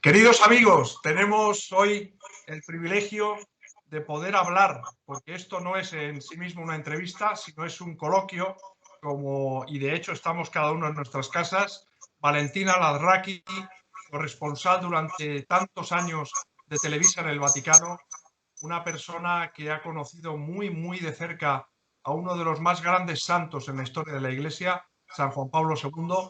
Queridos amigos, tenemos hoy el privilegio de poder hablar, porque esto no es en sí mismo una entrevista, sino es un coloquio, y de hecho estamos cada uno en nuestras casas. Valentina Larraqui, corresponsal durante tantos años de Televisa en el Vaticano, una persona que ha conocido muy de cerca a uno de los más grandes santos en la historia de la Iglesia, San Juan Pablo II,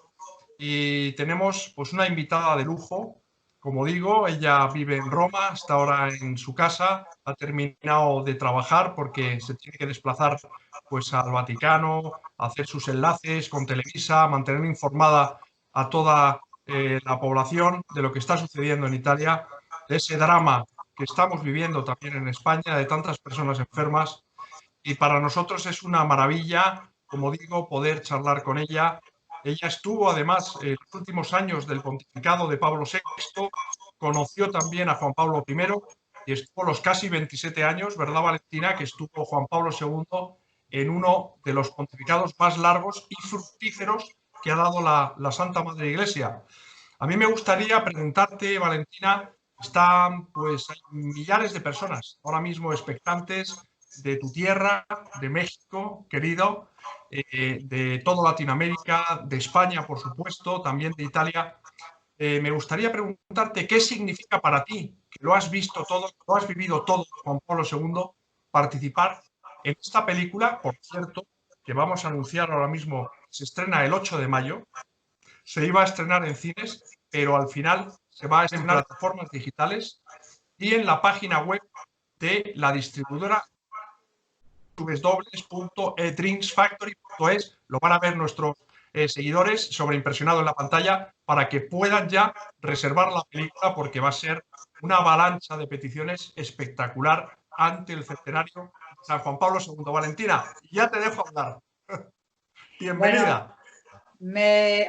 y tenemos pues una invitada de lujo. Como digo, ella vive en Roma, está ahora en su casa, ha terminado de trabajar porque se tiene que desplazar pues al Vaticano, a hacer sus enlaces con Televisa, mantener informada a toda la población de lo que está sucediendo en Italia, de ese drama que estamos viviendo también en España, de tantas personas enfermas. Y para nosotros es una maravilla, como digo, poder charlar con ella. Ella estuvo, además, en los últimos años del pontificado de Pablo VI, conoció también a Juan Pablo I y estuvo los casi 27 años, ¿verdad, Valentina?, que estuvo Juan Pablo II en uno de los pontificados más largos y fructíferos que ha dado la Santa Madre Iglesia. A mí me gustaría preguntarte, Valentina, están pues hay millares de personas ahora mismo expectantes de tu tierra, de México, querido, de toda Latinoamérica, de España, por supuesto, también de Italia. Me gustaría preguntarte qué significa para ti, que lo has visto todo, lo has vivido todo, Juan Pablo II, participar en esta película, por cierto, que vamos a anunciar ahora mismo, se estrena el 8 de mayo, se iba a estrenar en cines, pero al final se va a estrenar en plataformas digitales y en la página web de la distribuidora www.edreamsfactory.es. Lo van a ver nuestros seguidores sobreimpresionado en la pantalla para que puedan ya reservar la película, porque va a ser una avalancha de peticiones espectacular ante el centenario de San Juan Pablo II. Valentina, ya te dejo hablar. Bueno, Bienvenida.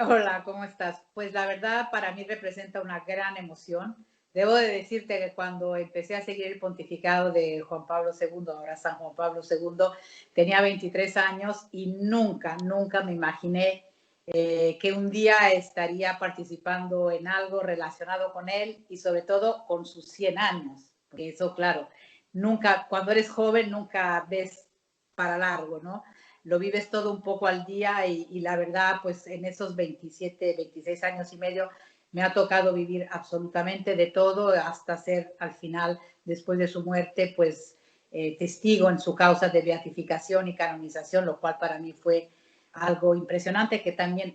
hola, ¿cómo estás? Pues la verdad para mí representa una gran emoción. Debo de decirte que cuando empecé a seguir el pontificado de Juan Pablo II, ahora San Juan Pablo II, tenía 23 años y nunca me imaginé que un día estaría participando en algo relacionado con él y sobre todo con sus 100 años. Porque eso, claro, nunca, cuando eres joven nunca ves para largo, ¿no? Lo vives todo un poco al día y la verdad, pues en esos 27, 26 años y medio me ha tocado vivir absolutamente de todo hasta ser al final, después de su muerte, pues testigo en su causa de beatificación y canonización, lo cual para mí fue algo impresionante que también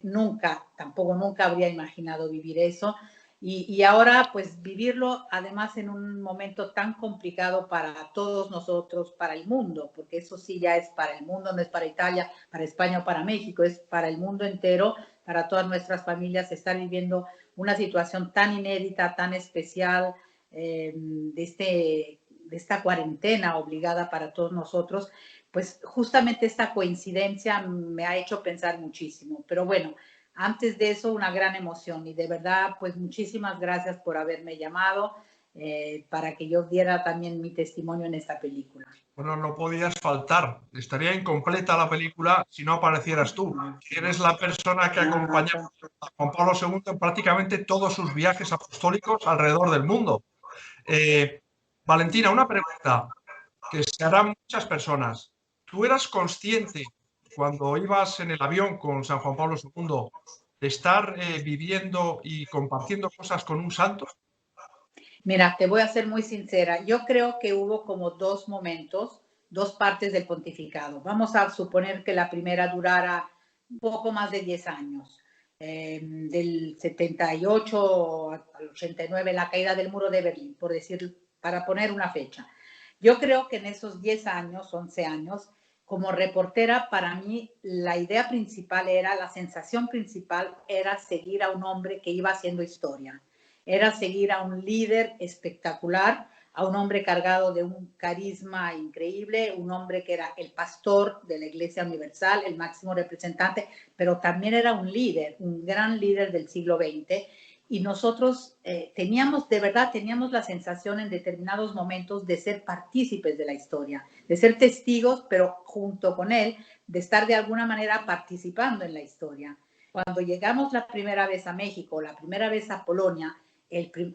tampoco nunca habría imaginado vivir eso. Y ahora, pues vivirlo además en un momento tan complicado para todos nosotros, para el mundo, porque eso sí ya es para el mundo, no es para Italia, para España o para México, es para el mundo entero, para todas nuestras familias, estar viviendo una situación tan inédita, tan especial, de esta cuarentena obligada para todos nosotros, pues justamente esta coincidencia me ha hecho pensar muchísimo. Pero bueno, antes de eso, una gran emoción y de verdad, pues muchísimas gracias por haberme llamado para que yo diera también mi testimonio en esta película. Bueno, no podías faltar. Estaría incompleta la película si no aparecieras tú. Eres la persona que acompaña a Juan Pablo II en prácticamente todos sus viajes apostólicos alrededor del mundo. Valentina, una pregunta que se harán muchas personas. ¿Tú eras consciente cuando ibas en el avión con San Juan Pablo II de estar viviendo y compartiendo cosas con un santo? Mira, te voy a ser muy sincera. Yo creo que hubo como dos momentos, dos partes del pontificado. Vamos a suponer que la primera durara un poco más de 10 años. Del 78 al 89, la caída del muro de Berlín, por decir, para poner una fecha. Yo creo que en esos 10 años, 11 años, como reportera, para mí la idea principal era, la sensación principal era seguir a un hombre que iba haciendo historia. Era seguir a un líder espectacular, a un hombre cargado de un carisma increíble, un hombre que era el pastor de la Iglesia Universal, el máximo representante, pero también era un líder, un gran líder del siglo XX. Y nosotros teníamos la sensación en determinados momentos de ser partícipes de la historia, de ser testigos, pero junto con él, de estar de alguna manera participando en la historia. Cuando llegamos la primera vez a México, la primera vez a Polonia,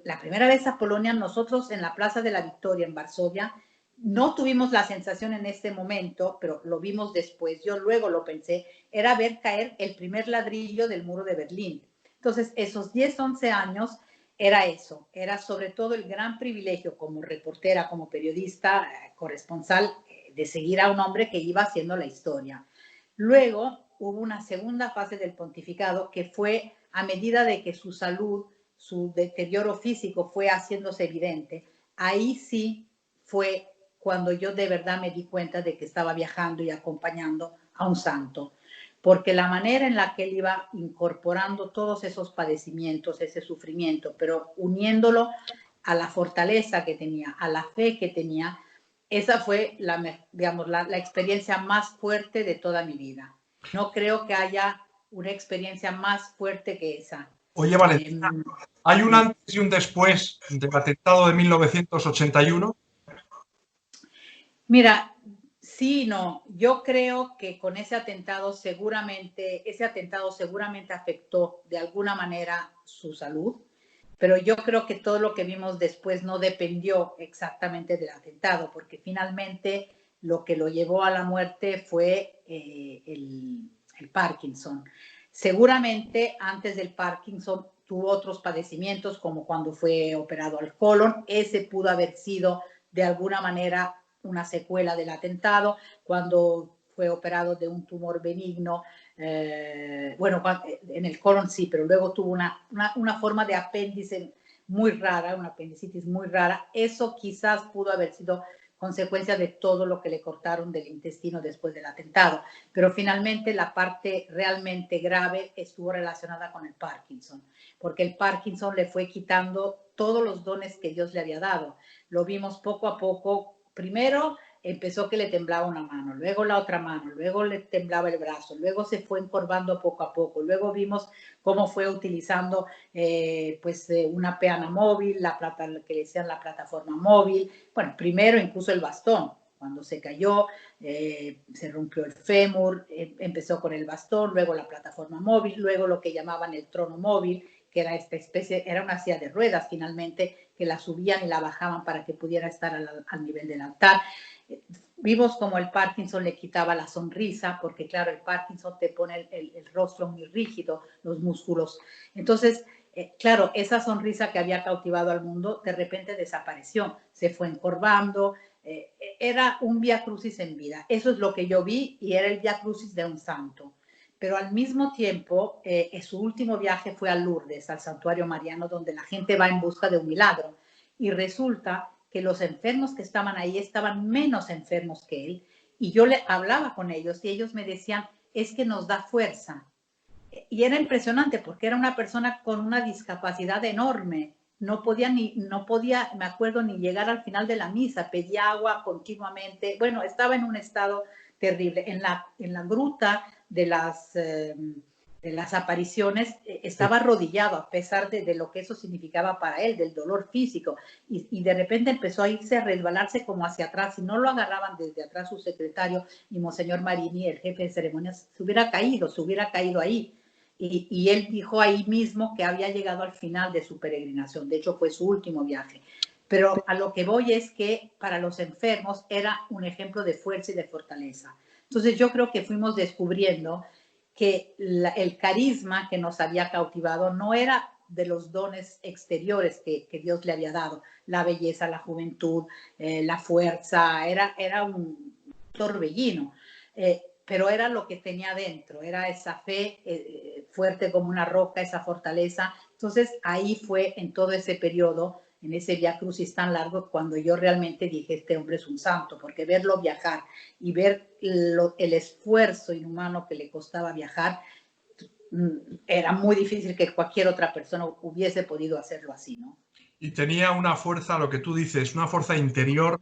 la primera vez a Polonia, nosotros en la Plaza de la Victoria en Varsovia, no tuvimos la sensación en este momento, pero lo vimos después, yo luego lo pensé, era ver caer el primer ladrillo del muro de Berlín. Entonces, esos 10, 11 años era eso, era sobre todo el gran privilegio como reportera, como periodista, corresponsal, de seguir a un hombre que iba haciendo la historia. Luego hubo una segunda fase del pontificado que fue a medida de que su salud, su deterioro físico fue haciéndose evidente. Ahí sí fue cuando yo de verdad me di cuenta de que estaba viajando y acompañando a un santo, porque la manera en la que él iba incorporando todos esos padecimientos, ese sufrimiento, pero uniéndolo a la fortaleza que tenía, a la fe que tenía, esa fue digamos, la experiencia más fuerte de toda mi vida. No creo que haya una experiencia más fuerte que esa. Oye, Valentina, ¿hay un antes y un después del atentado de 1981? Mira, sí, no, yo creo que con ese atentado seguramente afectó de alguna manera su salud, pero yo creo que todo lo que vimos después no dependió exactamente del atentado, porque finalmente lo que lo llevó a la muerte fue el Parkinson. Seguramente antes del Parkinson tuvo otros padecimientos, como cuando fue operado al colon, ese pudo haber sido de alguna manera una secuela del atentado, cuando fue operado de un tumor benigno, bueno, en el colon sí, pero luego tuvo una forma de apéndice muy rara, una apendicitis muy rara. Eso quizás pudo haber sido consecuencia de todo lo que le cortaron del intestino después del atentado. Pero finalmente la parte realmente grave estuvo relacionada con el Parkinson, porque el Parkinson le fue quitando todos los dones que Dios le había dado. Lo vimos poco a poco. Primero empezó que le temblaba una mano, luego la otra mano, luego le temblaba el brazo, luego se fue encorvando poco a poco, luego vimos cómo fue utilizando una peana móvil, que le decían la plataforma móvil, bueno, primero incluso el bastón, cuando se cayó, se rompió el fémur, empezó con el bastón, luego la plataforma móvil, luego lo que llamaban el trono móvil, que era esta especie, era una silla de ruedas finalmente, que la subían y la bajaban para que pudiera estar al nivel del altar. Vimos como el Parkinson le quitaba la sonrisa, porque claro, el Parkinson te pone el rostro muy rígido, los músculos. Entonces, claro, esa sonrisa que había cautivado al mundo de repente desapareció, se fue encorvando, era un vía crucis en vida. Eso es lo que yo vi y era el vía crucis de un santo. Pero al mismo tiempo, su último viaje fue a Lourdes, al santuario mariano, donde la gente va en busca de un milagro. Y resulta que los enfermos que estaban ahí estaban menos enfermos que él. Y yo le hablaba con ellos y ellos me decían, es que nos da fuerza. Y era impresionante porque era una persona con una discapacidad enorme. No podía, me acuerdo, ni llegar al final de la misa. Pedía agua continuamente. Bueno, estaba en un estado terrible. En la gruta de las apariciones estaba arrodillado a pesar de lo que eso significaba para él, del dolor físico, y de repente empezó a irse, a resbalarse como hacia atrás. Si no lo agarraban desde atrás su secretario y Monseñor Marini, el jefe de ceremonias, se hubiera caído ahí. Y él dijo ahí mismo que había llegado al final de su peregrinación. De hecho, fue su último viaje. Pero a lo que voy es que para los enfermos era un ejemplo de fuerza y de fortaleza. Entonces yo creo que fuimos descubriendo que el carisma que nos había cautivado no era de los dones exteriores que Dios le había dado, la belleza, la juventud, la fuerza, era un torbellino, pero era lo que tenía dentro, era esa fe fuerte como una roca, esa fortaleza. Entonces ahí fue en todo ese periodo, en ese Vía Crucis tan largo, cuando yo realmente dije, este hombre es un santo, porque verlo viajar y ver el esfuerzo inhumano que le costaba viajar, era muy difícil que cualquier otra persona hubiese podido hacerlo así, ¿no? Y tenía una fuerza, lo que tú dices, una fuerza interior,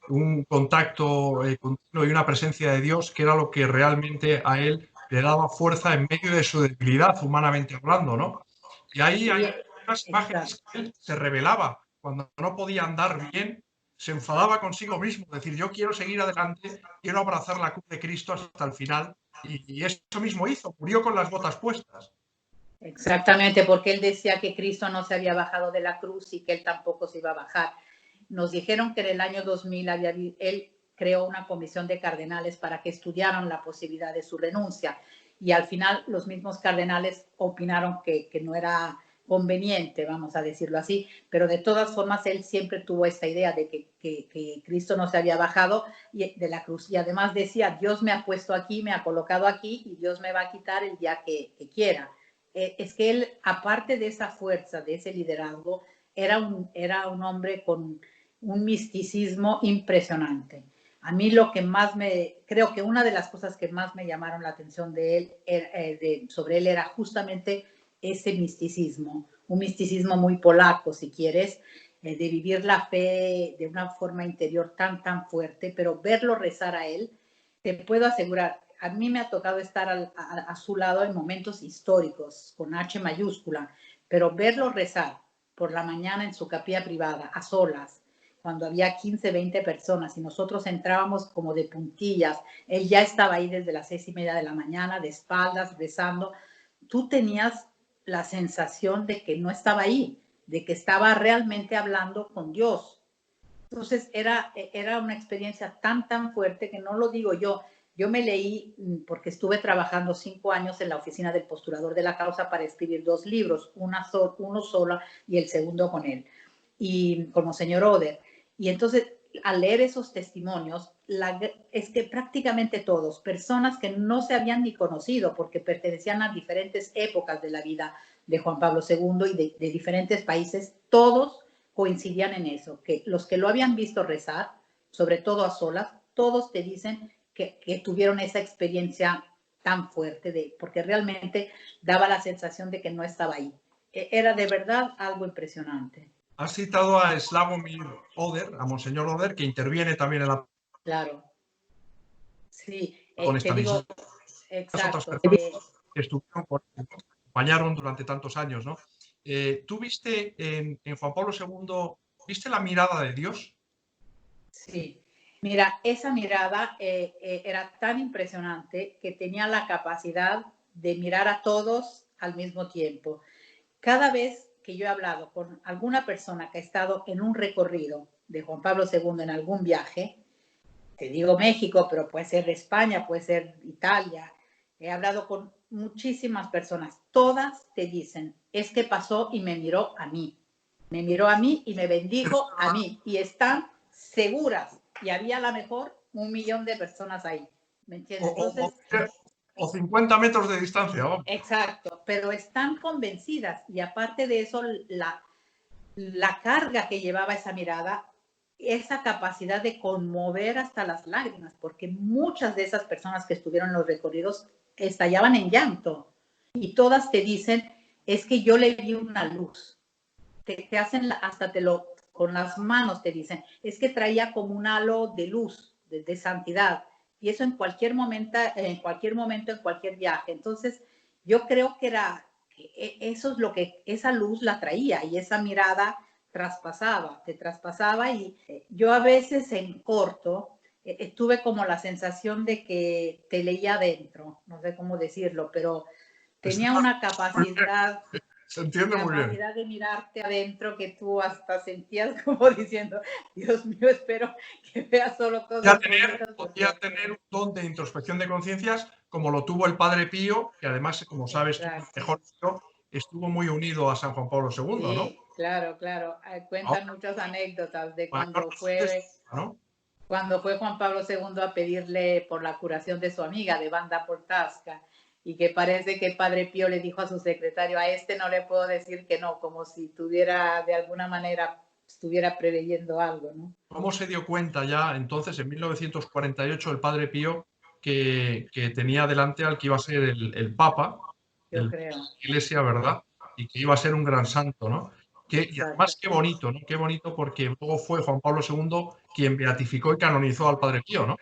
un contacto continuo y una presencia de Dios, que era lo que realmente a él le daba fuerza en medio de su debilidad, humanamente hablando, ¿no? Y ahí Sí, hay unas imágenes que él se rebelaba cuando no podía andar bien, se enfadaba consigo mismo, decir, yo quiero seguir adelante, quiero abrazar la cruz de Cristo hasta el final, y eso mismo hizo, murió con las botas puestas. Exactamente, porque él decía que Cristo no se había bajado de la cruz y que él tampoco se iba a bajar. Nos dijeron que en el año 2000 él creó una comisión de cardenales para que estudiaran la posibilidad de su renuncia y al final los mismos cardenales opinaron que no era conveniente, vamos a decirlo así, pero de todas formas él siempre tuvo esta idea de que Cristo no se había bajado de la cruz y además decía, Dios me ha puesto aquí, me ha colocado aquí y Dios me va a quitar el día que quiera. Es que él, aparte de esa fuerza, de ese liderazgo, era un hombre con un misticismo impresionante. A mí lo que más creo que una de las cosas que más me llamaron la atención de él, sobre él era justamente ese misticismo, un misticismo muy polaco, si quieres, de vivir la fe de una forma interior tan fuerte, pero verlo rezar a él, te puedo asegurar, a mí me ha tocado estar a su lado en momentos históricos, con H mayúscula, pero verlo rezar por la mañana en su capilla privada, a solas, cuando había 15, 20 personas y nosotros entrábamos como de puntillas, él ya estaba ahí desde las 6:30 de la mañana, de espaldas, rezando, tú tenías la sensación de que no estaba ahí, de que estaba realmente hablando con Dios. Entonces era una experiencia tan fuerte que no lo digo yo me leí porque estuve trabajando 5 años en la oficina del postulador de la causa para escribir 2 libros, uno solo y el segundo con él, y como señor Oder. Y entonces, al leer esos testimonios, es que prácticamente todos, personas que no se habían ni conocido porque pertenecían a diferentes épocas de la vida de Juan Pablo II y de diferentes países, todos coincidían en eso, que los que lo habían visto rezar, sobre todo a solas, todos te dicen que tuvieron esa experiencia tan fuerte, porque realmente daba la sensación de que no estaba ahí. Era de verdad algo impresionante. Has citado a Sławomir Oder, a Monseñor Oder, que interviene también en la... Claro. Sí, con te digo, Stanislavski, otras exacto. personas que estuvieron, acompañaron durante tantos años, ¿no? ¿Tú viste en Juan Pablo II, viste la mirada de Dios? Sí, mira, esa mirada era tan impresionante que tenía la capacidad de mirar a todos al mismo tiempo. Cada vez que yo he hablado con alguna persona que ha estado en un recorrido de Juan Pablo II en algún viaje, te digo México, pero puede ser España, puede ser Italia, he hablado con muchísimas personas, todas te dicen, es que pasó y me miró a mí y me bendijo a mí, y están seguras, y había a lo mejor 1.000.000 de personas ahí, ¿me entiendes? Entonces, o 50 metros de distancia, vamos. exacto, pero están convencidas, y aparte de eso, la carga que llevaba esa mirada, esa capacidad de conmover hasta las lágrimas, porque muchas de esas personas que estuvieron en los recorridos estallaban en llanto, y todas te dicen, es que yo le vi una luz, te hacen, hasta con las manos te dicen, es que traía como un halo de luz, de santidad, y eso en cualquier momento, en cualquier viaje. Entonces, yo creo que eso es lo que, esa luz la traía, y esa mirada te traspasaba, y yo a veces en corto, tuve como la sensación de que te leía adentro, no sé cómo decirlo, pero tenía una capacidad... Se entiende muy bien. Capacidad de mirarte adentro que tú hasta sentías como diciendo, Dios mío, espero que vea solo cosas bonitas. Podía tener un don de introspección de conciencias como lo tuvo el Padre Pío, que además, como sabes, mejor estuvo muy unido a San Juan Pablo II, sí, ¿no? Claro. Cuentan muchas anécdotas de cuando ¿no? Cuando fue Juan Pablo II a pedirle por la curación de su amiga, de Wanda Portasca, y que parece que el Padre Pío le dijo a su secretario, a este no le puedo decir que no, como si tuviera, de alguna manera, estuviera preveyendo algo, ¿no? ¿Cómo se dio cuenta ya entonces, en 1948, el Padre Pío que tenía delante al que iba a ser el Papa de la Iglesia, ¿verdad? Y que iba a ser un gran santo, ¿no? Y además, qué bonito, ¿no? Qué bonito, porque luego fue Juan Pablo II quien beatificó y canonizó al Padre Pío, ¿no?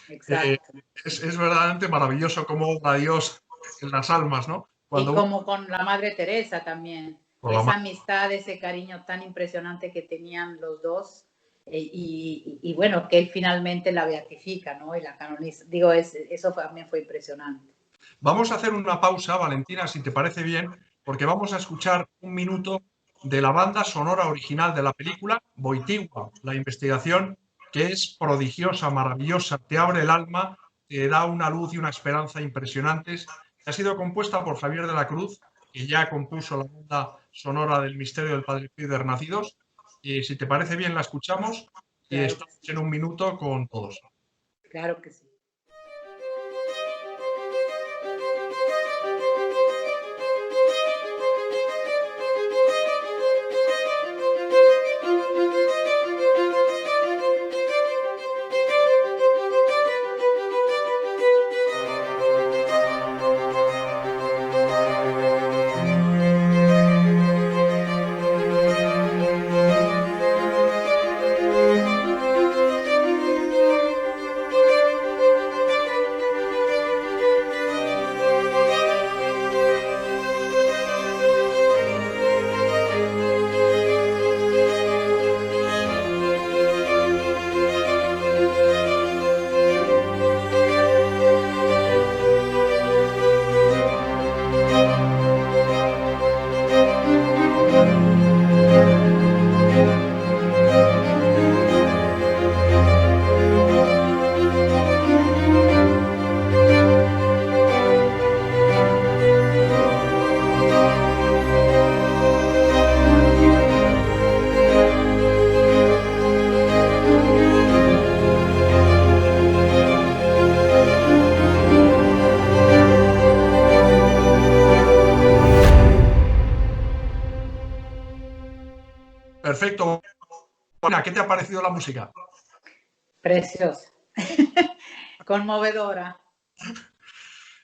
Es verdaderamente maravilloso cómo obra Dios en las almas, ¿no? Y como con la Madre Teresa también, esa amistad, ese cariño tan impresionante que tenían los dos, y bueno, que él finalmente la beatifica, ¿no? Y la canoniza. Digo, eso también fue impresionante. Vamos a hacer una pausa, Valentina, si te parece bien, porque vamos a escuchar un minuto de la banda sonora original de la película, Boitigua, la investigación, que es prodigiosa, maravillosa, te abre el alma, te da una luz y una esperanza impresionantes. Ha sido compuesta por Javier de la Cruz, que ya compuso la banda sonora del Misterio del Padre Pío de Renacidos. Y si te parece bien, la escuchamos y Claro que estamos sí. en un minuto con todos. Claro que sí. Perfecto. Bueno, ¿qué te ha parecido la música? Preciosa. Conmovedora.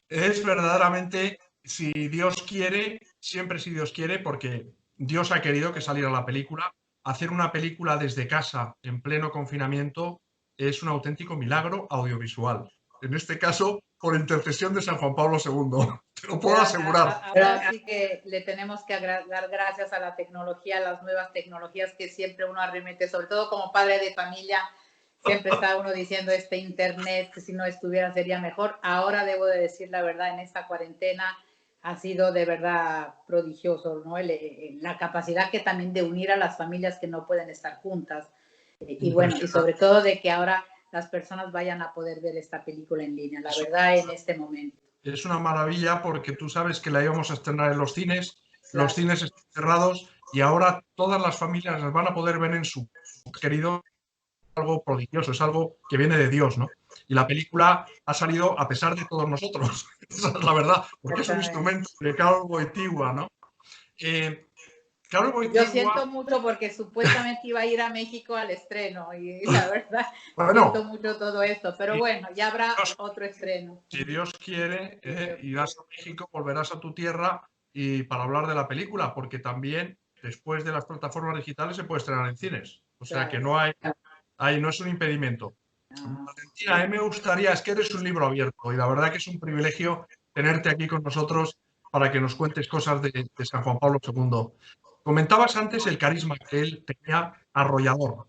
Es verdaderamente, si Dios quiere, siempre si Dios quiere, porque Dios ha querido que saliera la película. Hacer una película desde casa, en pleno confinamiento, es un auténtico milagro audiovisual. En este caso, por intercesión de San Juan Pablo II. Te lo puedo asegurar. Ahora sí que le tenemos que dar gracias a la tecnología, a las nuevas tecnologías que siempre uno arremete, sobre todo como padre de familia, siempre está uno diciendo este internet, que si no estuviera sería mejor. Ahora debo de decir la verdad, en esta cuarentena ha sido de verdad prodigioso, ¿no? La capacidad que también de unir a las familias que no pueden estar juntas. Y bueno, y sobre todo de que ahora las personas vayan a poder ver esta película en línea, la verdad, en este momento. Es una maravilla porque tú sabes que la íbamos a estrenar en los cines Claro. están cerrados y ahora todas las familias las van a poder ver en su querido, algo prodigioso, es algo que viene de Dios, ¿no? Y la película ha salido a pesar de todos nosotros, esa es la verdad, porque es un instrumento de Karol Wojtyła, ¿no? Karol Yo Wojtyła, siento mucho porque supuestamente iba a ir a México al estreno y la verdad bueno, siento mucho todo esto, pero si bueno, ya habrá Dios, otro estreno. si Dios quiere, irás a México, volverás a tu tierra y para hablar de la película, porque también después de las plataformas digitales se puede estrenar en cines, o sea que no no es un impedimento. Valentina, a mí me gustaría, es que eres un libro abierto y la verdad que es un privilegio tenerte aquí con nosotros para que nos cuentes cosas de San Juan Pablo II. Comentabas antes el carisma que él tenía arrollador,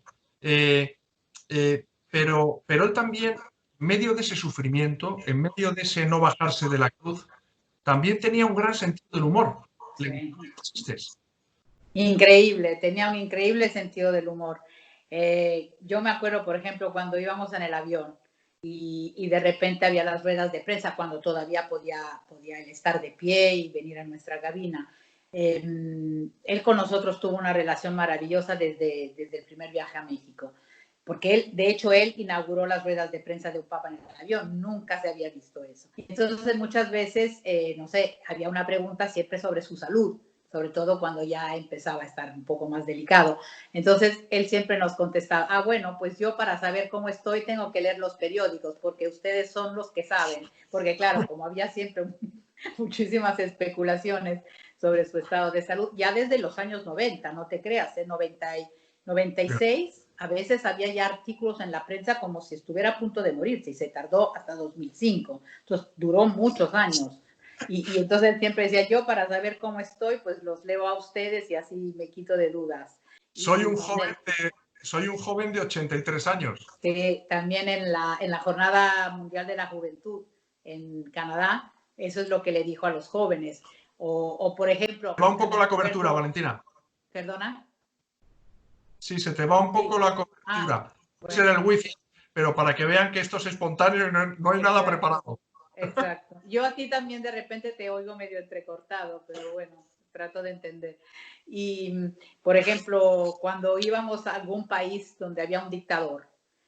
pero él también, en medio de ese sufrimiento, en medio de ese no bajarse de la cruz, también tenía un gran sentido del humor. Sí. ¿Chistes? Increíble, tenía un increíble sentido del humor. Yo me acuerdo, por ejemplo, cuando íbamos en el avión y de repente había las ruedas de prensa, cuando todavía podía él estar de pie y venir a nuestra cabina. Él con nosotros tuvo una relación maravillosa desde el primer viaje a México, porque él, de hecho, él inauguró las ruedas de prensa de un papa en el avión, nunca se había visto eso. Entonces, muchas veces, no sé, había una pregunta siempre sobre su salud, sobre todo cuando ya empezaba a estar un poco más delicado. Entonces, él siempre nos contestaba, bueno, pues yo para saber cómo estoy tengo que leer los periódicos, porque ustedes son los que saben, porque claro, como había siempre muchísimas especulaciones sobre su estado de salud, ya desde los años 90, no te creas, en 96, a veces había ya artículos en la prensa como si estuviera a punto de morirse y se tardó hasta 2005, entonces duró muchos años. Y entonces siempre decía, yo para saber cómo estoy, pues los leo a ustedes y así me quito de dudas. Soy un joven de 83 años. También en la Jornada Mundial de la Juventud en Canadá, eso es lo que le dijo a los jóvenes. O por ejemplo... Va un poco la cobertura, Valentina. ¿Perdona? Sí, se te va un poco la cobertura. Puede ser el wifi, pero para que vean que esto es espontáneo y no hay nada preparado. Exacto. Yo a ti también de repente te oigo medio entrecortado, pero bueno, trato de entender. Y, por ejemplo, cuando íbamos a algún país donde había un dictador,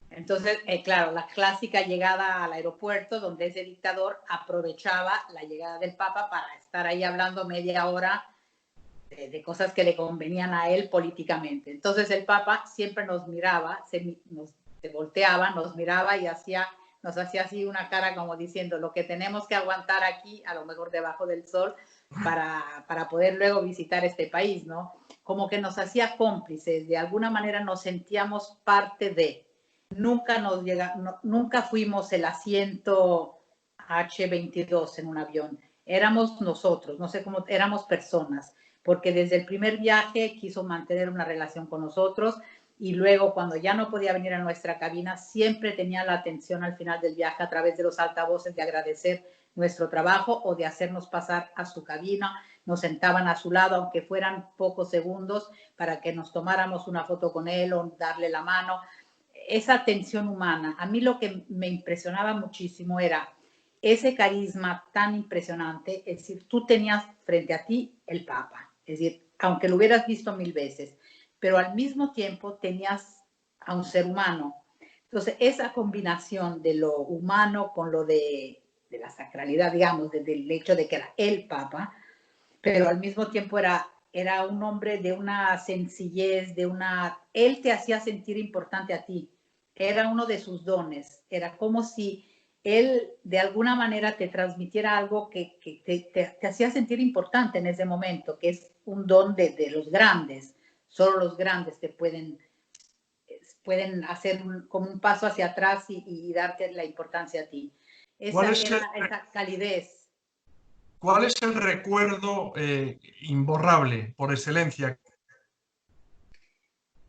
entonces, claro, la clásica llegada al aeropuerto donde ese dictador aprovechaba la llegada del Papa para estar ahí hablando media hora de cosas que le convenían a él políticamente. Entonces el Papa siempre nos miraba, se volteaba, nos miraba y nos hacía así una cara como diciendo lo que tenemos que aguantar aquí, a lo mejor debajo del sol, para poder luego visitar este país, ¿no? Como que nos hacía cómplices, de alguna manera nos sentíamos parte de. Nunca fuimos el asiento H22 en un avión. Éramos nosotros, no sé cómo, éramos personas, porque desde el primer viaje quiso mantener una relación con nosotros y luego cuando ya no podía venir a nuestra cabina, siempre tenía la atención al final del viaje a través de los altavoces de agradecer nuestro trabajo o de hacernos pasar a su cabina. Nos sentaban a su lado, aunque fueran pocos segundos, para que nos tomáramos una foto con él o darle la mano. Esa atención humana. A mí lo que me impresionaba muchísimo era ese carisma tan impresionante, es decir, tú tenías frente a ti el Papa, es decir, aunque lo hubieras visto 1000 veces, pero al mismo tiempo tenías a un ser humano. Entonces, esa combinación de lo humano con lo de la sacralidad, digamos, del hecho de que era el Papa, pero al mismo tiempo era un hombre de una sencillez, él te hacía sentir importante a ti, era uno de sus dones, era como si él de alguna manera te transmitiera algo que te hacía sentir importante en ese momento, que es un don de los grandes, solo los grandes te pueden hacer como un paso hacia atrás y darte la importancia a ti. Esa calidez. ¿Cuál es el recuerdo imborrable por excelencia?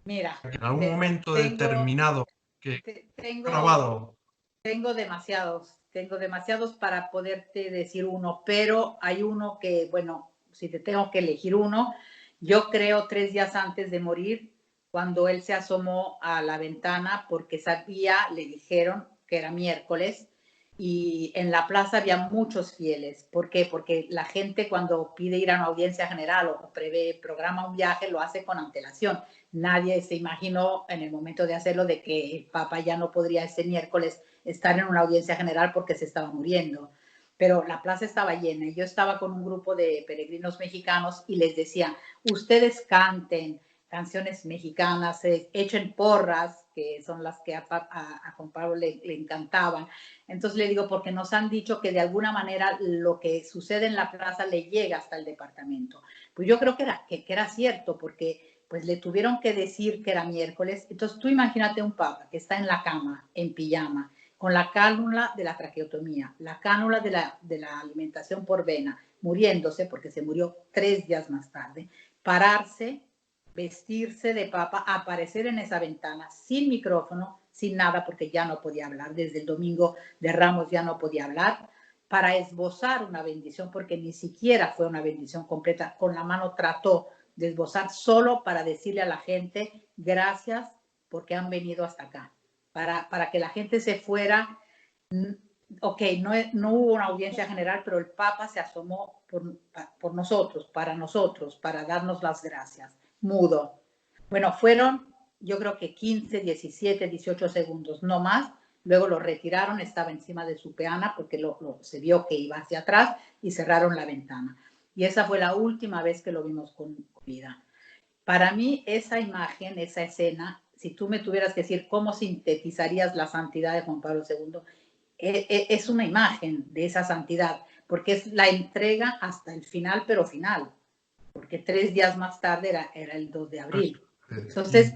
Mira, En algún momento determinado que grabado. Tengo demasiados para poderte decir uno, pero hay uno que, bueno, si te tengo que elegir uno, yo creo 3 días antes de morir, cuando él se asomó a la ventana porque le dijeron que era miércoles, y en la plaza había muchos fieles. ¿Por qué? Porque la gente cuando pide ir a una audiencia general o programa un viaje, lo hace con antelación. Nadie se imaginó en el momento de hacerlo de que el Papa ya no podría ese miércoles estar en una audiencia general porque se estaba muriendo. Pero la plaza estaba llena y yo estaba con un grupo de peregrinos mexicanos y les decía, ustedes canten canciones mexicanas, echen porras, que son las que a Juan Pablo le encantaban. Entonces le digo, porque nos han dicho que de alguna manera lo que sucede en la plaza le llega hasta el departamento. Pues yo creo que era cierto, porque pues le tuvieron que decir que era miércoles. Entonces tú imagínate un papa que está en la cama, en pijama, con la cánula de la traqueotomía, la cánula de la alimentación por vena, muriéndose, porque se murió 3 días más tarde, pararse, vestirse de papa, aparecer en esa ventana sin micrófono, sin nada, porque ya no podía hablar, desde el domingo de Ramos ya no podía hablar, para esbozar una bendición, porque ni siquiera fue una bendición completa, con la mano trató de esbozar solo para decirle a la gente gracias porque han venido hasta acá, para que la gente se fuera. Ok, no hubo una audiencia general, pero el Papa se asomó por nosotros, para darnos las gracias, mudo. Bueno, fueron yo creo que 15, 17, 18 segundos, no más. Luego lo retiraron, estaba encima de su peana porque se vio que iba hacia atrás y cerraron la ventana. Y esa fue la última vez que lo vimos con vida. Para mí, esa imagen, esa escena, si tú me tuvieras que decir cómo sintetizarías la santidad de Juan Pablo II, es una imagen de esa santidad, porque es la entrega hasta el final, pero final, porque 3 días más tarde era el 2 de abril. Entonces,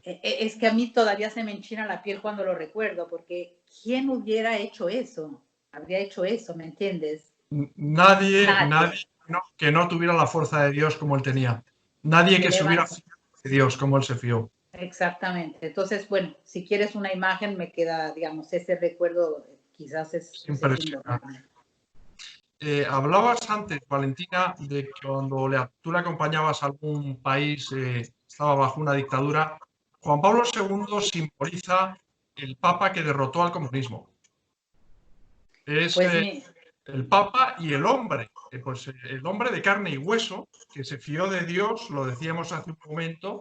es que a mí todavía se me enchina la piel cuando lo recuerdo, porque ¿quién hubiera hecho eso? Habría hecho eso, ¿me entiendes? Nadie que no tuviera la fuerza de Dios como él tenía. Nadie que se hubiera fiado de Dios como él se fió. Exactamente. Entonces, bueno, si quieres una imagen, me queda, digamos, ese recuerdo, quizás es impresionante. Hablabas antes, Valentina, de que cuando tú le acompañabas a algún país estaba bajo una dictadura. Juan Pablo II simboliza el papa que derrotó al comunismo. Es Pues mi, el papa y el hombre, el hombre de carne y hueso, que se fió de Dios, lo decíamos hace un momento,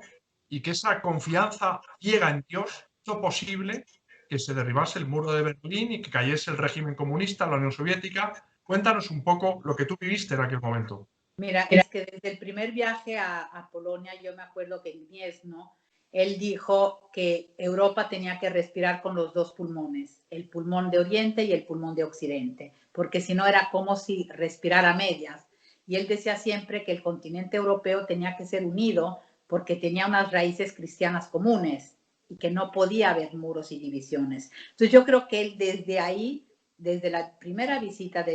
y que esa confianza ciega en Dios hizo posible que se derribase el muro de Berlín y que cayese el régimen comunista, la Unión Soviética. Cuéntanos un poco lo que tú viviste en aquel momento. Mira, es que desde el primer viaje a Polonia, yo me acuerdo que en Gniezno, él dijo que Europa tenía que respirar con los dos pulmones, el pulmón de Oriente y el pulmón de Occidente, porque si no era como si respirara a medias. Y él decía siempre que el continente europeo tenía que ser unido porque tenía unas raíces cristianas comunes y que no podía haber muros y divisiones. Entonces yo creo que él desde ahí, desde la primera visita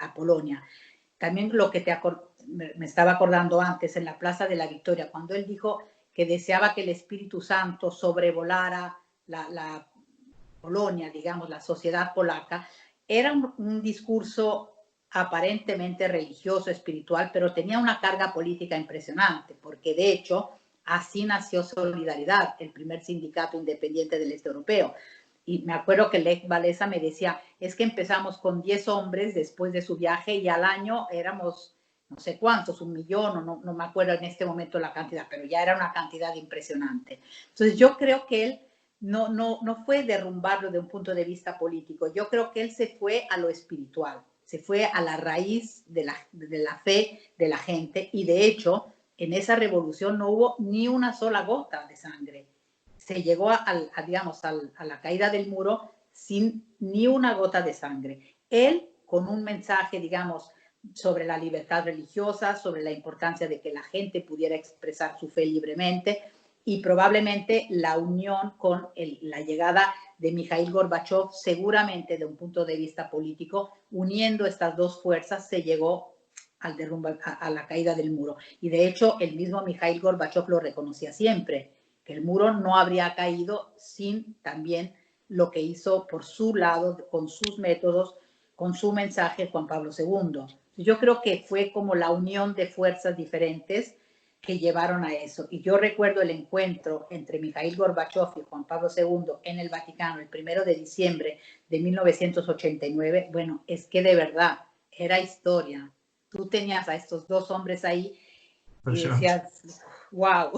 a Polonia, también lo que me estaba acordando antes en la Plaza de la Victoria, cuando él dijo que deseaba que el Espíritu Santo sobrevolara la Polonia, digamos, la sociedad polaca, era un discurso aparentemente religioso, espiritual, pero tenía una carga política impresionante, porque de hecho así nació Solidaridad, el primer sindicato independiente del este europeo. Y me acuerdo que Lech Walesa me decía, es que empezamos con 10 hombres después de su viaje y al año éramos no sé cuántos, 1 millón, o no me acuerdo en este momento la cantidad, pero ya era una cantidad impresionante. Entonces yo creo que él no fue derrumbarlo de un punto de vista político, yo creo que él se fue a lo espiritual, se fue a la raíz de la fe de la gente y de hecho en esa revolución no hubo ni una sola gota de sangre. Se llegó digamos, a la caída del muro sin ni una gota de sangre. Él, con un mensaje, digamos, sobre la libertad religiosa, sobre la importancia de que la gente pudiera expresar su fe libremente y probablemente la unión con la llegada de Mikhail Gorbachev, seguramente de un punto de vista político, uniendo estas dos fuerzas se llegó al derrumbe, a la caída del muro. Y de hecho, el mismo Mikhail Gorbachev lo reconocía siempre, que el muro no habría caído sin también lo que hizo por su lado, con sus métodos, con su mensaje Juan Pablo II. Yo creo que fue como la unión de fuerzas diferentes que llevaron a eso. Y yo recuerdo el encuentro entre Mikhail Gorbachev y Juan Pablo II en el Vaticano el 1 de diciembre de 1989. Bueno, es que de verdad era historia. Tú tenías a estos dos hombres ahí y decías, wow.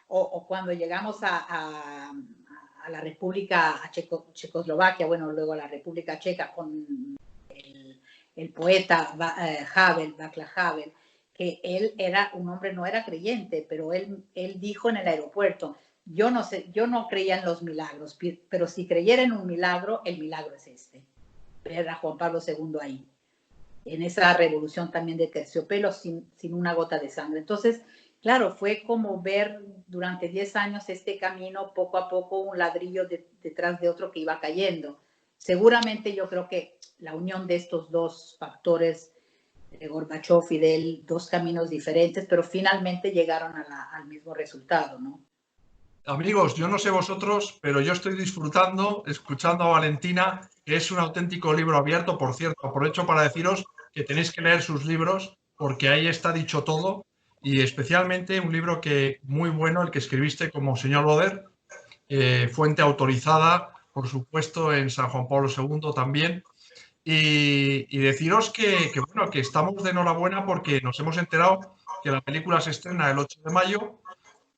O cuando llegamos a la República, a Checoslovaquia, bueno, luego a la República Checa con el poeta Havel, Václav Havel, que él era un hombre, no era creyente, pero él dijo en el aeropuerto, yo no sé, yo no creía en los milagros, pero si creyera en un milagro, el milagro es este. Era Juan Pablo II ahí, en esa revolución también de terciopelo sin una gota de sangre. Entonces, claro, fue como ver durante 10 años este camino, poco a poco, un ladrillo detrás de otro que iba cayendo. Seguramente yo creo que la unión de estos dos factores, de Gorbachev y de él, dos caminos diferentes, pero finalmente llegaron al mismo resultado, ¿no? Amigos, yo no sé vosotros, pero yo estoy disfrutando, escuchando a Valentina, que es un auténtico libro abierto. Por cierto, aprovecho para deciros que tenéis que leer sus libros, porque ahí está dicho todo, y especialmente un libro que muy bueno, el que escribiste como señor Loder, fuente autorizada, por supuesto, en San Juan Pablo II también. Y deciros bueno, que estamos de enhorabuena porque nos hemos enterado que la película se estrena el 8 de mayo,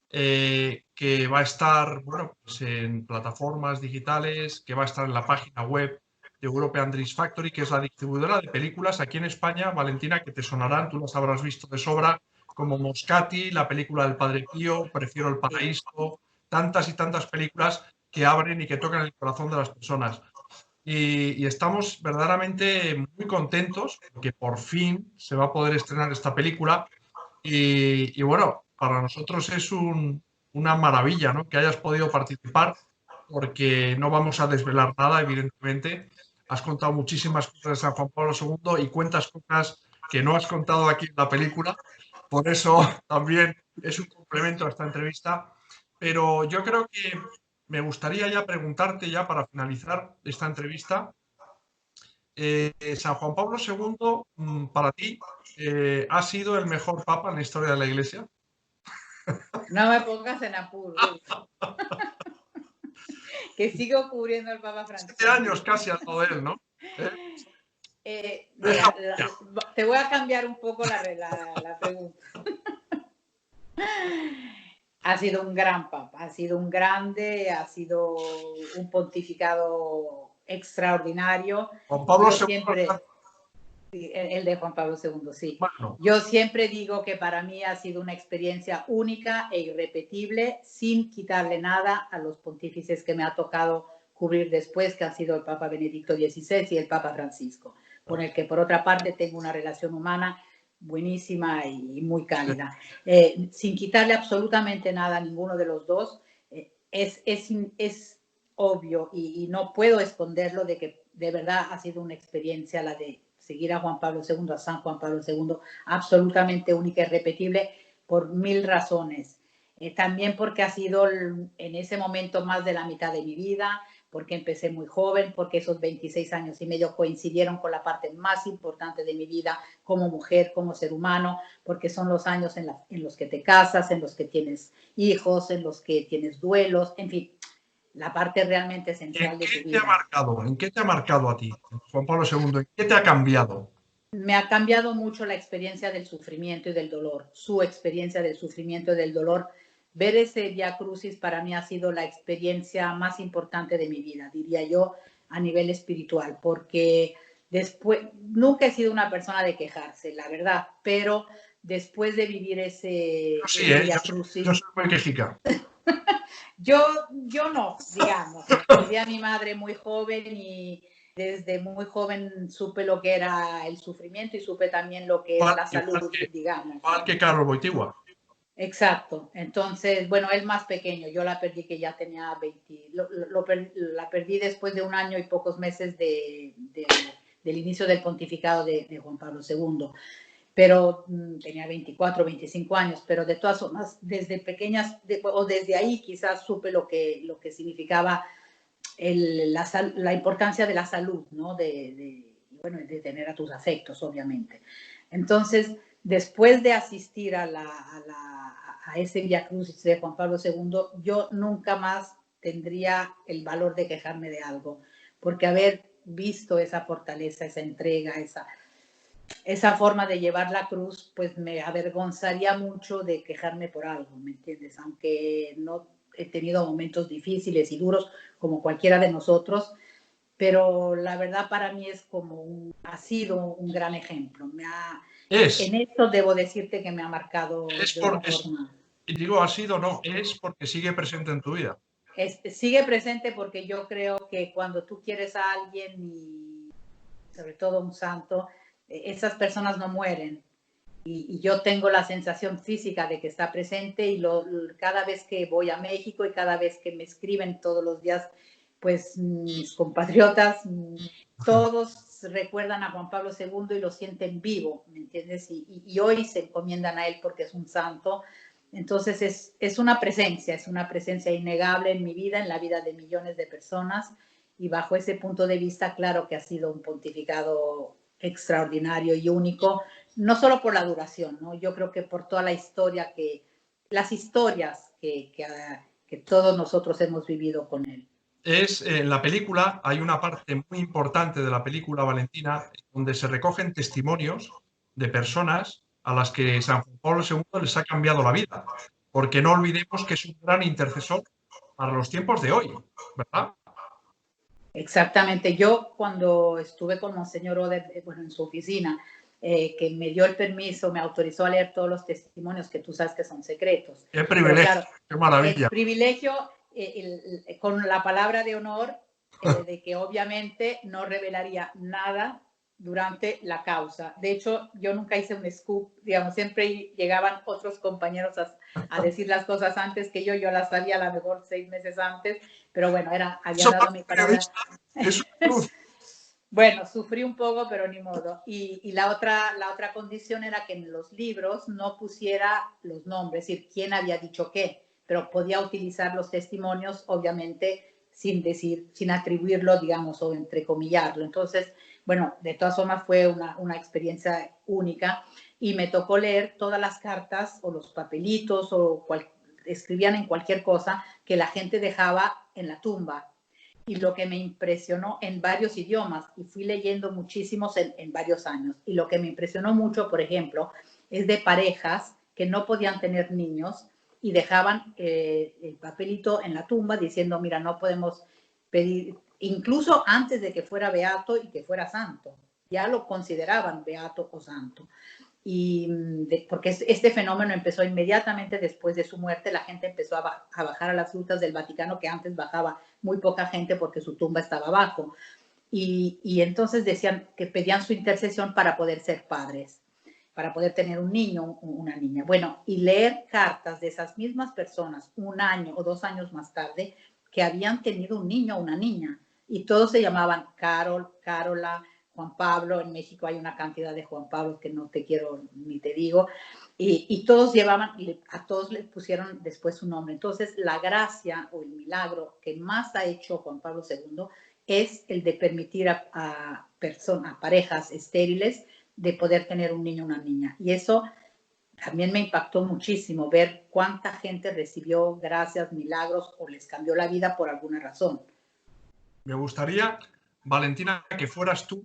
que va a estar, bueno, pues en plataformas digitales, que va a estar en la página web de European Dreams Factory, que es la distribuidora de películas aquí en España, Valentina, que te sonarán, tú las habrás visto de sobra, como Moscati, la película del Padre Pío, Prefiero el Paraíso, tantas y tantas películas que abren y que tocan el corazón de las personas. Y estamos verdaderamente muy contentos porque por fin se va a poder estrenar esta película. Y bueno, para nosotros es una maravilla, ¿no?, que hayas podido participar, porque no vamos a desvelar nada, evidentemente. Has contado muchísimas cosas de San Juan Pablo II y cuentas cosas que no has contado aquí en la película. Por eso también es un complemento a esta entrevista. Pero yo creo que me gustaría ya preguntarte, ya para finalizar esta entrevista, San Juan Pablo II, para ti, ¿ha sido el mejor papa en la historia de la Iglesia? No me pongas en apuros. Que sigo cubriendo al Papa Francisco. 7 años casi al lado de él, ¿no? Mira, te voy a cambiar un poco la pregunta. Ha sido un gran papa, ha sido un grande, ha sido un pontificado extraordinario. Juan Pablo II. Siempre, el de Juan Pablo II, sí. Bueno. Yo siempre digo que para mí ha sido una experiencia única e irrepetible, sin quitarle nada a los pontífices que me ha tocado cubrir después, que han sido el Papa Benedicto XVI y el Papa Francisco, con el que por otra parte tengo una relación humana buenísima y muy cálida. Sin quitarle absolutamente nada a ninguno de los dos, es obvio y no puedo esconderlo de que de verdad ha sido una experiencia la de seguir a Juan Pablo II, a San Juan Pablo II, absolutamente única y repetible por 1000 razones. También porque ha sido en ese momento más de la mitad de mi vida, porque empecé muy joven, porque esos 26 años y medio coincidieron con la parte más importante de mi vida como mujer, como ser humano, porque son los años en los que te casas, en los que tienes hijos, en los que tienes duelos, en fin, la parte realmente esencial de tu vida. ¿En qué te ha marcado a ti, Juan Pablo II? ¿En qué te ha cambiado? Me ha cambiado mucho la experiencia del sufrimiento y del dolor, su experiencia del sufrimiento y del dolor. Ver ese Vía Crucis para mí ha sido la experiencia más importante de mi vida, diría yo, a nivel espiritual, porque después, nunca he sido una persona de quejarse, la verdad, pero después de vivir ese Vía Crucis... Yo soy muy quejica. yo no, digamos. Perdí a mi madre muy joven y desde muy joven supe lo que era el sufrimiento y supe también lo que era la salud, digamos. Igual que Carlos Wojtyła. Exacto. Entonces, bueno, él más pequeño. Yo la perdí que ya tenía 20. La perdí después de 1 año y pocos meses del inicio del pontificado de Juan Pablo II. Pero tenía 24, 25 años, pero de todas formas, desde pequeñas, o desde ahí quizás supe lo que significaba la importancia de la salud, ¿no? Bueno, de tener a tus afectos, obviamente. Entonces, después de asistir a ese Vía Crucis de Juan Pablo II, yo nunca más tendría el valor de quejarme de algo, porque haber visto esa fortaleza, esa entrega, esa forma de llevar la cruz, pues me avergonzaría mucho de quejarme por algo, ¿me entiendes? Aunque no he tenido momentos difíciles y duros como cualquiera de nosotros, pero la verdad para mí ha sido un gran ejemplo. En esto debo decirte que me ha marcado de una forma. Y digo ha sido, no, es porque sigue presente en tu vida. Sigue presente porque yo creo que cuando tú quieres a alguien, y sobre todo un santo, esas personas no mueren. Y yo tengo la sensación física de que está presente y cada vez que voy a México y cada vez que me escriben todos los días, pues mis compatriotas, todos recuerdan a Juan Pablo II y lo sienten vivo, ¿me entiendes? Y hoy se encomiendan a él porque es un santo. Entonces es una presencia innegable en mi vida, en la vida de millones de personas, y bajo ese punto de vista, claro que ha sido un pontificado extraordinario y único, no solo por la duración, ¿no? Yo creo que por toda la historia las historias que todos nosotros hemos vivido con él. En la película hay una parte muy importante de la película, Valentina, donde se recogen testimonios de personas a las que San Juan Pablo II les ha cambiado la vida, porque no olvidemos que es un gran intercesor para los tiempos de hoy, ¿verdad? Exactamente. Yo cuando estuve con Monseñor Oder, bueno, en su oficina, que me dio el permiso, me autorizó a leer todos los testimonios que tú sabes que son secretos. ¡Qué privilegio! Claro, ¡qué maravilla! El privilegio, con la palabra de honor, de que obviamente no revelaría nada durante la causa. De hecho, yo nunca hice un scoop, digamos, siempre llegaban otros compañeros a decir las cosas antes que yo las sabía a lo mejor 6 meses antes, pero bueno, había dado mi palabra. Bueno, sufrí un poco, pero ni modo. Y la otra condición era que en los libros no pusiera los nombres, es decir, quién había dicho qué, pero podía utilizar los testimonios, obviamente, sin atribuirlo, digamos, o entrecomillarlo. Entonces, Bueno, de todas formas fue una experiencia única y me tocó leer todas las cartas o los papelitos o escribían en cualquier cosa que la gente dejaba en la tumba. Y lo que me impresionó en varios idiomas, y fui leyendo muchísimos en varios años, y lo que me impresionó mucho, por ejemplo, es de parejas que no podían tener niños y dejaban el papelito en la tumba diciendo, mira, no podemos pedir, incluso antes de que fuera beato y que fuera santo, ya lo consideraban beato o santo. Porque este fenómeno empezó inmediatamente después de su muerte, la gente empezó a bajar a las grutas del Vaticano, que antes bajaba muy poca gente porque su tumba estaba abajo. Y entonces decían que pedían su intercesión para poder ser padres, para poder tener un niño, una niña. Bueno, y leer cartas de esas mismas personas 1 año o 2 años más tarde que habían tenido un niño o una niña, y todos se llamaban Carol, Carola, Juan Pablo. En México hay una cantidad de Juan Pablo que no te quiero ni te digo, y todos llevaban, a todos les pusieron después su nombre. Entonces, la gracia o el milagro que más ha hecho Juan Pablo II es el de permitir a parejas estériles de poder tener un niño o una niña. Y eso también me impactó muchísimo, ver cuánta gente recibió gracias, milagros o les cambió la vida por alguna razón. Me gustaría, Valentina, que fueras tú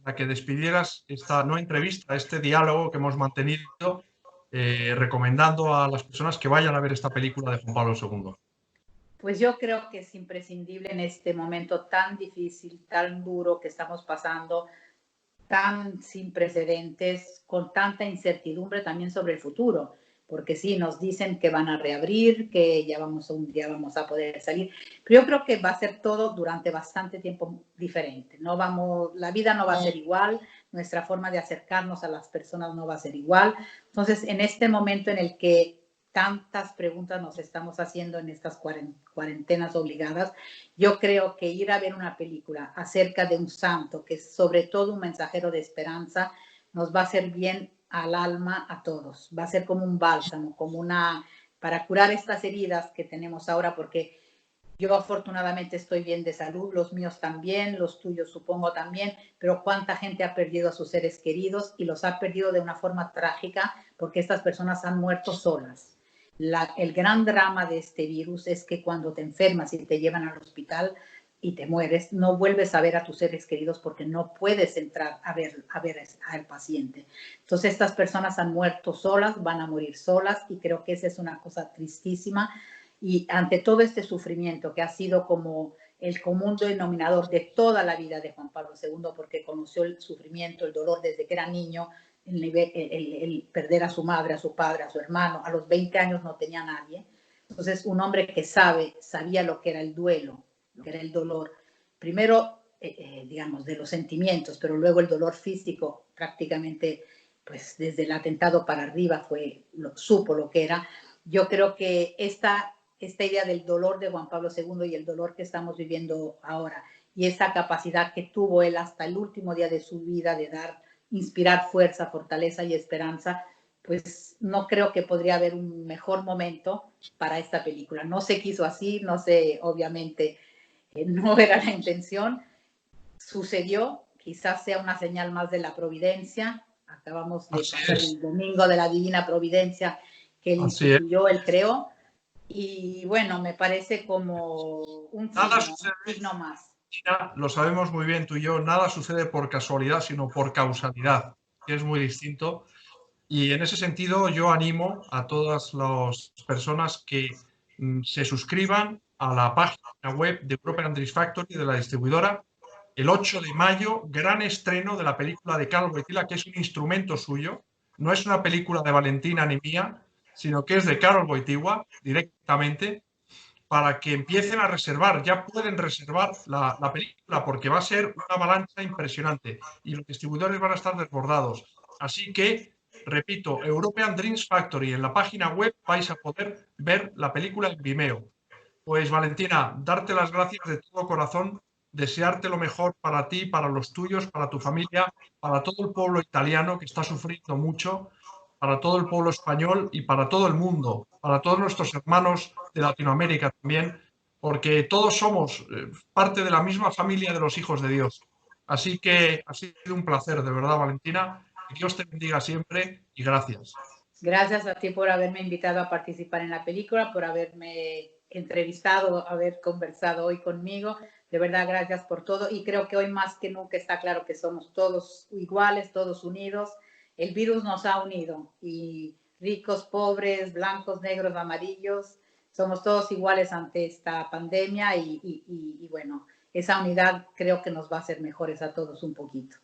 la que despidieras esta no entrevista, este diálogo que hemos mantenido, recomendando a las personas que vayan a ver esta película de Juan Pablo II. Pues yo creo que es imprescindible en este momento tan difícil, tan duro que estamos pasando, tan sin precedentes, con tanta incertidumbre también sobre el futuro, porque sí, nos dicen que van a reabrir, que ya un día vamos a poder salir, pero yo creo que va a ser todo durante bastante tiempo diferente. La vida no va a ser igual, nuestra forma de acercarnos a las personas no va a ser igual. Entonces, en este momento en el que tantas preguntas nos estamos haciendo en estas cuarentenas obligadas, yo creo que ir a ver una película acerca de un santo, que es sobre todo un mensajero de esperanza, nos va a hacer bien al alma a todos. Va a ser como un bálsamo, para curar estas heridas que tenemos ahora, porque yo afortunadamente estoy bien de salud, los míos también, los tuyos supongo también, pero cuánta gente ha perdido a sus seres queridos y los ha perdido de una forma trágica porque estas personas han muerto solas. El gran drama de este virus es que cuando te enfermas y te llevan al hospital y te mueres, no vuelves a ver a tus seres queridos porque no puedes entrar a ver al paciente. Entonces estas personas han muerto solas, van a morir solas, y creo que esa es una cosa tristísima. Y ante todo este sufrimiento que ha sido como el común denominador de toda la vida de Juan Pablo II, porque conoció el sufrimiento, el dolor desde que era niño, el perder a su madre, a su padre, a su hermano. A los 20 años no tenía nadie. Entonces, un hombre que sabía lo que era el duelo, lo que era el dolor, primero, digamos, de los sentimientos, pero luego el dolor físico, prácticamente, pues desde el atentado para arriba supo lo que era. Yo creo que esta idea del dolor de Juan Pablo II y el dolor que estamos viviendo ahora, y esa capacidad que tuvo él hasta el último día de su vida de inspirar fuerza, fortaleza y esperanza, pues no creo que podría haber un mejor momento para esta película. No se quiso así, no sé, obviamente no era la intención, sucedió, quizás sea una señal más de la providencia. Acabamos de pasar el domingo de la Divina Providencia que él instituyó, él creó, y bueno, me parece como un signo más. Lo sabemos muy bien tú y yo, nada sucede por casualidad, sino por causalidad, que es muy distinto. Y en ese sentido yo animo a todas las personas que se suscriban a la página web de European Dreams Factory, de la distribuidora. El 8 de mayo, gran estreno de la película de Karol Wojtyła, que es un instrumento suyo. No es una película de Valentina ni mía, sino que es de Karol Wojtyła directamente, para que empiecen a reservar. Ya pueden reservar la película porque va a ser una avalancha impresionante y los distribuidores van a estar desbordados. Así que, repito, European Dreams Factory, en la página web vais a poder ver la película en Vimeo. Pues Valentina, darte las gracias de todo corazón, desearte lo mejor para ti, para los tuyos, para tu familia, para todo el pueblo italiano que está sufriendo mucho, para todo el pueblo español y para todo el mundo, para todos nuestros hermanos de Latinoamérica también, porque todos somos parte de la misma familia de los hijos de Dios. Así que ha sido un placer, de verdad, Valentina. Que Dios te bendiga siempre y gracias. Gracias a ti por haberme invitado a participar en la película, por haberme entrevistado, haber conversado hoy conmigo. De verdad, gracias por todo. Y creo que hoy más que nunca está claro que somos todos iguales, todos unidos. El virus nos ha unido y ricos, pobres, blancos, negros, amarillos, somos todos iguales ante esta pandemia y bueno, esa unidad creo que nos va a hacer mejores a todos un poquito.